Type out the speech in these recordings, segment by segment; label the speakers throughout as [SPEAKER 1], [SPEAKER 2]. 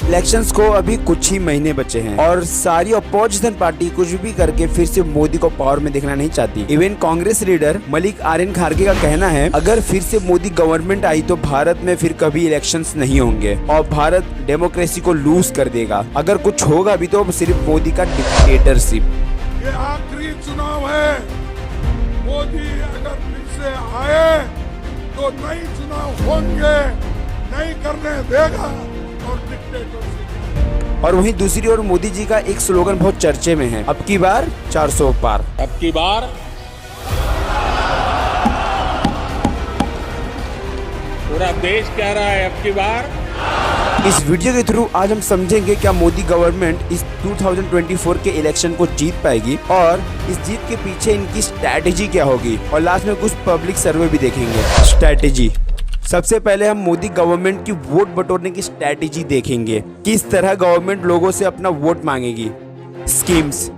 [SPEAKER 1] Elections को अभी कुछ ही महीने बचे हैं और सारी अपोजिशन पार्टी कुछ भी करके फिर से मोदी को पावर में देखना नहीं चाहती। इवन कांग्रेस लीडर मल्लिकार्जुन खड़गे का कहना है, अगर फिर से मोदी गवर्नमेंट आई तो भारत में फिर कभी इलेक्शंस नहीं होंगे और भारत डेमोक्रेसी को लूज कर देगा। अगर कुछ होगा भी तो सिर्फ मोदी का डिक्टेटरशिप।
[SPEAKER 2] ये आखिरी चुनाव है, मोदी अगर फिर से आए तो नए चुनाव होंगे, नहीं करने देगा और डिक्टेटरशिप।
[SPEAKER 1] और वहीं दूसरी ओर मोदी जी का एक स्लोगन बहुत चर्चे में है, अब की बार 400 पार।
[SPEAKER 2] अब की बार पूरा देश कह रहा है अब की बार।
[SPEAKER 1] इस वीडियो के थ्रू आज हम समझेंगे क्या मोदी गवर्नमेंट इस 2024 के इलेक्शन को जीत पाएगी और इस जीत के पीछे इनकी स्ट्रैटेजी क्या होगी, और लास्ट में कुछ पब्लिक सर्वे भी देखेंगे। स्ट्रैटेजी, सबसे पहले हम मोदी गवर्नमेंट की वोट बटोरने की स्ट्रैटेजी देखेंगे, किस तरह गवर्नमेंट लोगों से अपना वोट मांगेगी। स्कीम्स,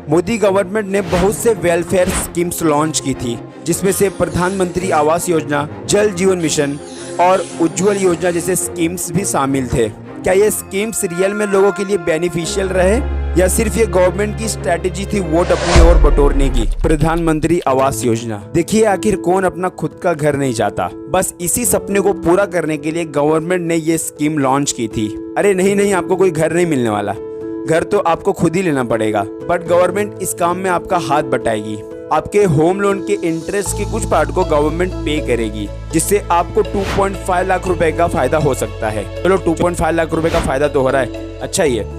[SPEAKER 1] मोदी गवर्नमेंट ने बहुत से वेलफेयर स्कीम्स लॉन्च की थी, जिसमें से प्रधानमंत्री आवास योजना, जल जीवन मिशन और उज्ज्वल योजना जैसे स्कीम्स भी शामिल थे। क्या ये स्कीम्स रियल में लोगों के लिए बेनिफिशियल रहे या सिर्फ ये गवर्नमेंट की स्ट्रैटेजी थी वोट अपनी ओर बटोरने की। प्रधानमंत्री आवास योजना, देखिए आखिर कौन अपना खुद का घर नहीं चाहता। बस इसी सपने को पूरा करने के लिए गवर्नमेंट ने ये स्कीम लॉन्च की थी। अरे नहीं, आपको कोई घर नहीं मिलने वाला, घर तो आपको खुद ही लेना पड़ेगा, बट गवर्नमेंट इस काम में आपका हाथ बटाएगी। आपके होम लोन के इंटरेस्ट के कुछ पार्ट को गवर्नमेंट पे करेगी, जिससे आपको 2.5 लाख रुपए का फायदा हो सकता है। चलो 2.5 लाख रुपए का फायदा तो हो रहा है, अच्छा ही है।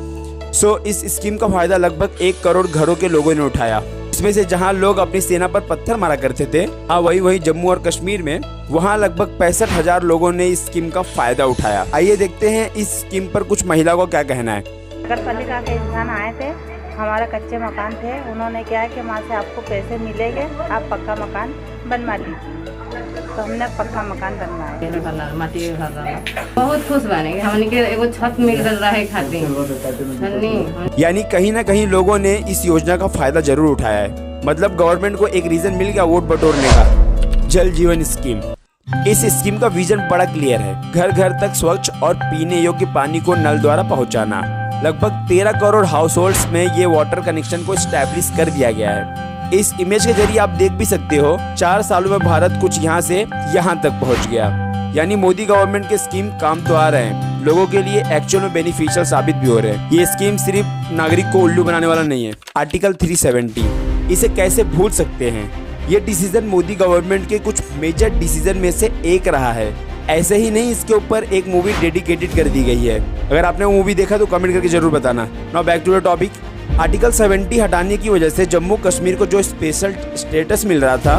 [SPEAKER 1] इस स्कीम का फायदा लगभग 1 करोड़ घरों के लोगों ने उठाया। इसमें से जहां लोग अपनी सेना पर पत्थर मारा करते थे, वही जम्मू और कश्मीर में वहां लगभग 65,000 लोगों ने इस स्कीम का फायदा उठाया। आइए देखते हैं इस स्कीम पर कुछ महिला को क्या कहना है।
[SPEAKER 3] नगर पालिका के इंसान आए थे, हमारा कच्चे मकान थे, उन्होंने क्या है कि वहाँ से आपको पैसे मिलेंगे, आप पक्का मकान बनवा लीजिए, तो हमने पक्का मकान बनवाया।
[SPEAKER 4] माटी बहुत खुश बनेंगे, हमने के एगो छत मिल रहा है खातिर।
[SPEAKER 1] यानी कहीं ना कहीं लोगों ने इस योजना का फायदा जरूर उठाया है, मतलब गवर्नमेंट को एक रीजन मिल गया वोट बटोरने का। जल जीवन स्कीम, इस स्कीम का विजन बड़ा क्लियर है, घर घर तक स्वच्छ और पीने योग्य पानी को नल द्वारा पहुंचाना। लगभग 13 करोड़ हाउस होल्ड्स में ये वाटर कनेक्शन को स्टैब्लिश कर दिया गया है। इस इमेज के जरिए आप देख भी सकते हो 4 सालों में भारत कुछ यहाँ से यहाँ तक पहुँच गया। यानी मोदी गवर्नमेंट के स्कीम काम तो आ रहे हैं, लोगों के लिए एक्चुअल में बेनिफिशियल साबित भी हो रहे हैं। ये स्कीम सिर्फ नागरिक को उल्लू बनाने वाला नहीं है। आर्टिकल 370, इसे कैसे भूल सकते हैं। ये डिसीजन मोदी गवर्नमेंट के कुछ मेजर डिसीजन में से एक रहा है। ऐसे ही नहीं, इसके ऊपर एक मूवी डेडिकेटेड कर दी गई है। अगर आपने वो मूवी देखा तो कमेंट करके जरूर बताना। Now back to the topic. Article 70 हटाने की वजह से जम्मू कश्मीर को जो स्पेशल स्टेटस मिल रहा था,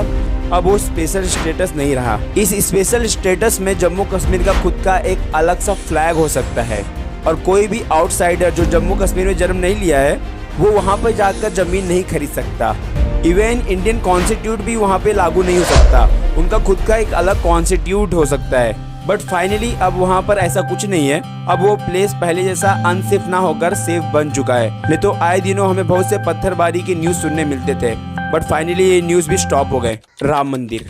[SPEAKER 1] अब वो स्पेशल स्टेटस नहीं रहा। इस स्पेशल स्टेटस में जम्मू कश्मीर का खुद का एक अलग सा फ्लैग हो सकता है और कोई भी आउटसाइडर जो जम्मू कश्मीर में जन्म नहीं लिया है वो वहाँ पर जाकर जमीन नहीं खरीद सकता। इवन इंडियन कॉन्स्टिट्यूट भी वहाँ पे लागू नहीं हो सकता, उनका खुद का एक अलग कॉन्स्टिट्यूट हो सकता है। बट फाइनली अब वहाँ पर ऐसा कुछ नहीं है, अब वो प्लेस पहले जैसा अनसेफ ना होकर सेफ बन चुका है। नहीं तो आए दिनों हमें बहुत से पत्थरबाजी की न्यूज सुनने मिलते थे, बट फाइनली ये न्यूज भी स्टॉप हो गए। राम मंदिर,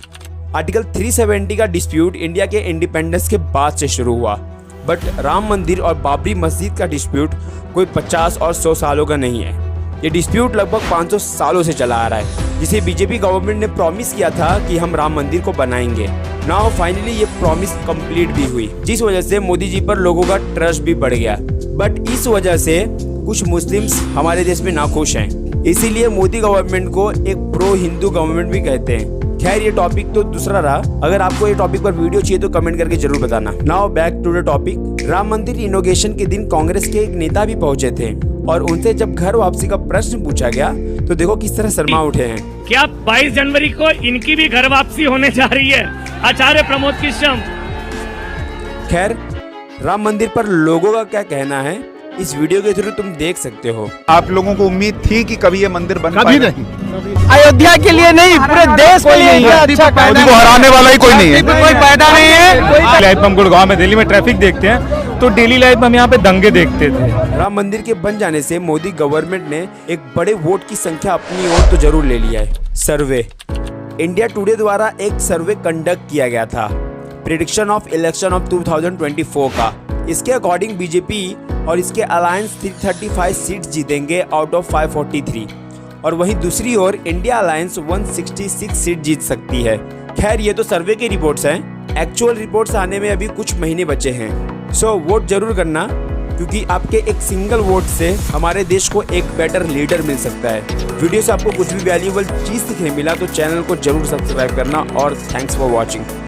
[SPEAKER 1] आर्टिकल 370 का डिस्प्यूट इंडिया के इंडिपेंडेंस के बाद से शुरू हुआ, बट राम मंदिर और बाबरी मस्जिद का डिस्प्यूट कोई 50 और 100 सालों का नहीं है। ये डिस्प्यूट लगभग 500 सालों से चला आ रहा है, जिसे बीजेपी गवर्नमेंट ने प्रॉमिस किया था कि हम राम मंदिर को बनाएंगे। नाउ फाइनली ये प्रॉमिस कंप्लीट भी हुई, जिस वजह से मोदी जी पर लोगों का ट्रस्ट भी बढ़ गया। बट इस वजह से कुछ मुस्लिम्स हमारे देश में नाखुश हैं, इसीलिए मोदी गवर्नमेंट को एक प्रो हिंदू गवर्नमेंट भी कहते हैं। खैर ये टॉपिक तो दूसरा रहा, अगर आपको ये टॉपिक पर वीडियो चाहिए तो कमेंट करके जरूर बताना। Now back to the topic. Ram Mandir inauguration के दिन कांग्रेस के एक नेता भी पहुंचे थे और उनसे जब घर वापसी का प्रश्न पूछा गया तो देखो किस तरह शर्मा उठे हैं।
[SPEAKER 5] क्या 22 जनवरी को इनकी भी घर वापसी होने जा रही है? आचार्य प्रमोद किशम।
[SPEAKER 1] खैर राम मंदिर पर लोगों का क्या कहना है इस वीडियो के थ्रू तुम देख सकते हो।
[SPEAKER 6] आप लोगों को उम्मीद थी कि कभी ये मंदिर बन
[SPEAKER 7] कभी नहीं, अयोध्या के लिए नहीं, पूरे देश के लिए अच्छा
[SPEAKER 6] मोदी को हराने वाला ही कोई नहीं है,
[SPEAKER 7] कोई पैदा नहीं है।
[SPEAKER 8] लाइफ हम गुड़गांव में दिल्ली में ट्रैफिक देखते हैं तो डेली लाइफ में हम यहाँ पे दंगे देखते थे।
[SPEAKER 1] राम मंदिर के बन जाने से मोदी गवर्नमेंट ने एक बड़े वोट की संख्या अपनी ओर तो जरूर ले लिया है। सर्वे, इंडिया टुडे द्वारा एक सर्वे कंडक्ट किया गया था प्रेडिक्शन ऑफ इलेक्शन ऑफ 2024 का, इसके अकॉर्डिंग बीजेपी और इसके अलायंस 335 सीट जीतेंगे आउट ऑफ 543 और वहीं दूसरी ओर इंडिया अलायंस 166 सीट जीत सकती है। खैर ये तो सर्वे की रिपोर्ट्स हैं, एक्चुअल रिपोर्ट्स आने में अभी कुछ महीने बचे हैं। सो वोट जरूर करना, क्योंकि आपके एक सिंगल वोट से हमारे देश को एक बेटर लीडर मिल सकता है। वीडियो से आपको कुछ भी वैल्यूएबल चीज़ सीखने मिला तो चैनल को जरूर सब्सक्राइब करना और थैंक्स फॉर वॉचिंग।